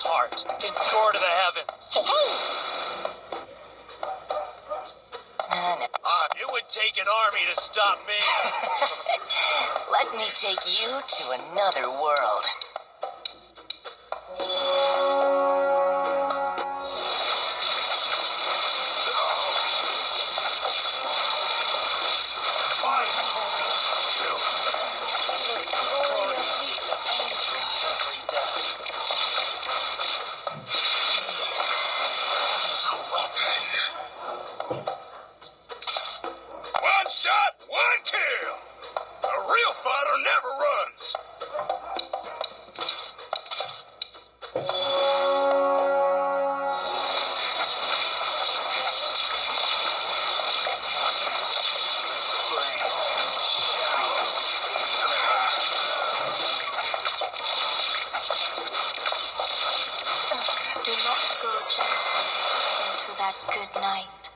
heart can soar to the heavens. It would take an army to stop me. Let me take you to another world. One shot, one kill. A real fighter never runs. Do not go gently into that good night.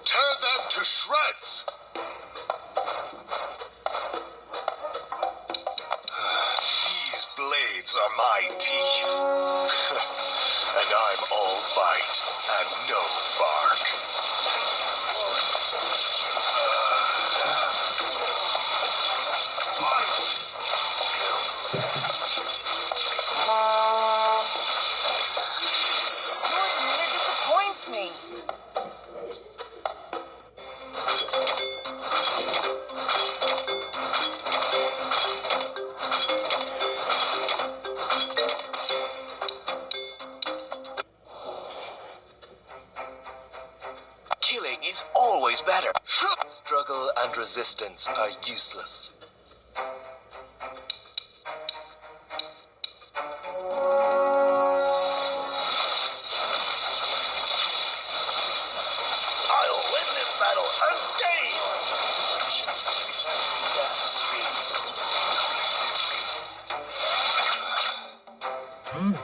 Tear them to shreds! These blades are my teeth. And I'm all bite and no bark. It disappoints me. Killing is always better. Struggle and resistance are useless. I'll win this battle unscathed!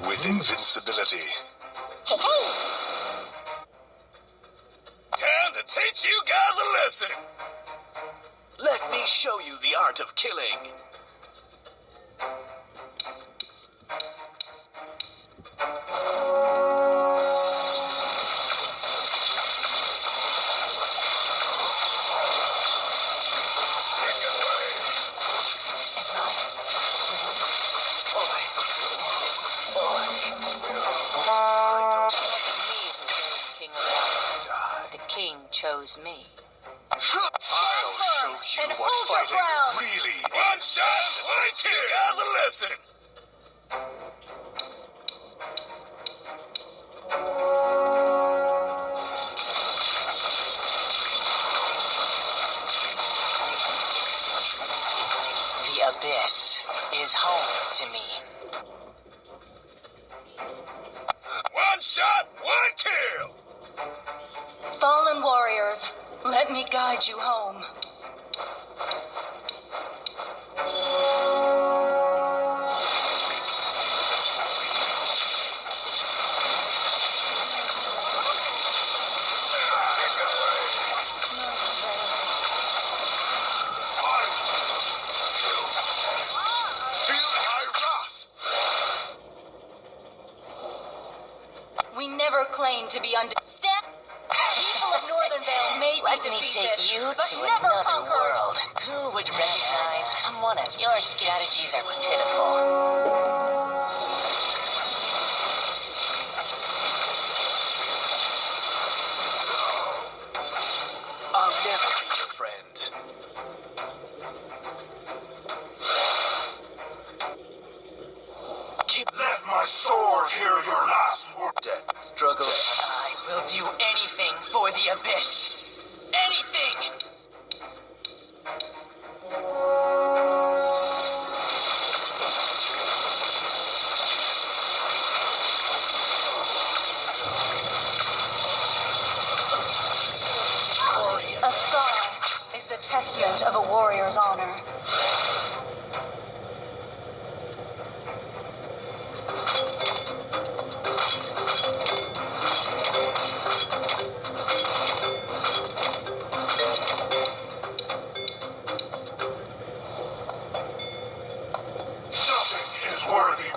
With invincibility. Time to teach you guys a lesson! Let me show you the art of killing. The king chose me. I'll show you And what hold your fighting ground. really One is. shot, one kill! You guys a lesson! The abyss is home to me. One shot, one kill! Fallen warriors, let me guide you home. Feel my wrath! We never claimed to be Stand. People of Northern Vale may Let be me defeated, take you but to never another conquered. world. Who would recognize someone as your strategies are pitiful? I'll never be your friend. Let my sword hear your last word. Death, struggle, I will do anything for the abyss. Anything! A scar is the testament of a warrior's honor. Nothing is worthy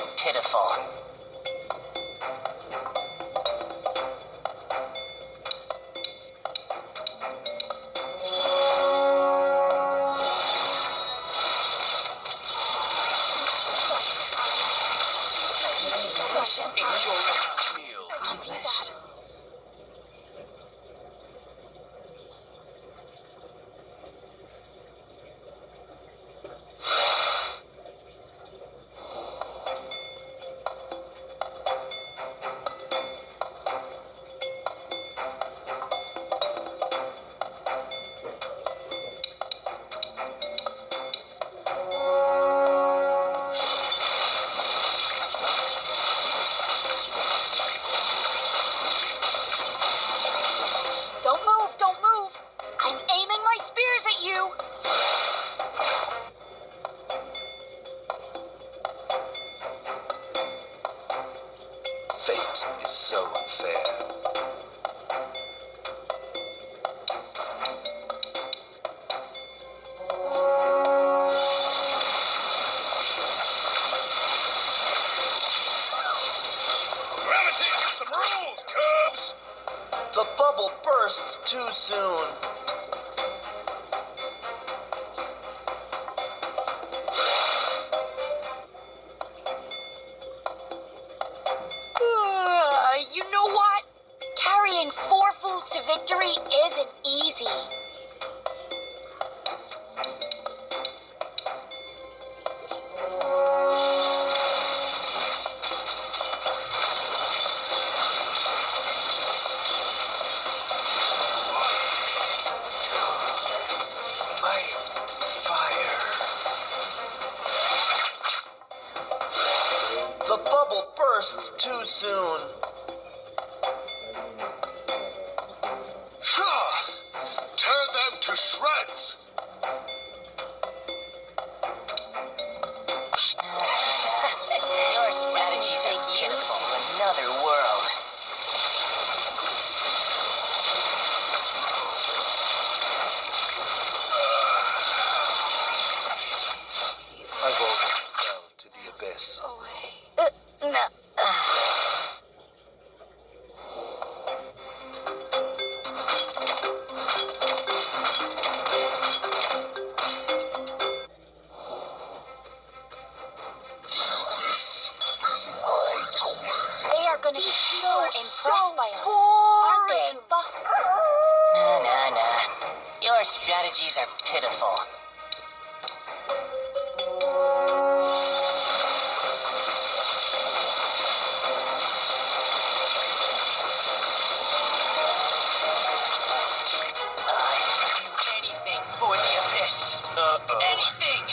are pitiful. Enjoy your meal. Accomplished. Don't move! I'm aiming my spears at you! Fate is so unfair. Gravitate to some rules, Cubs! The bubble bursts too soon. You know what? Carrying 4 fools to victory isn't easy. My fire. The bubble bursts too soon. Tear them to shreds! Your strategies are beautiful to another world. I've already fell to the abyss. No. They are gonna be so impressed by us, aren't they, Koopa? Nah. Your strategies are pitiful. I'd do anything for the abyss. Anything!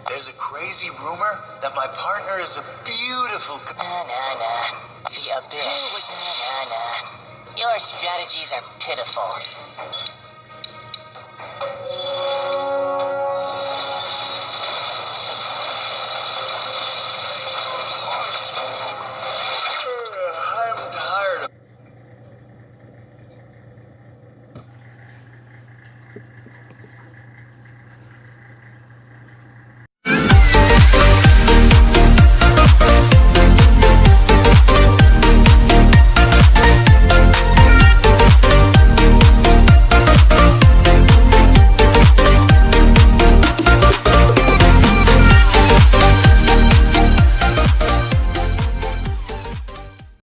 There's a crazy rumor that my partner is a beautiful... Nah. The abyss. Nah. Your strategies are pitiful.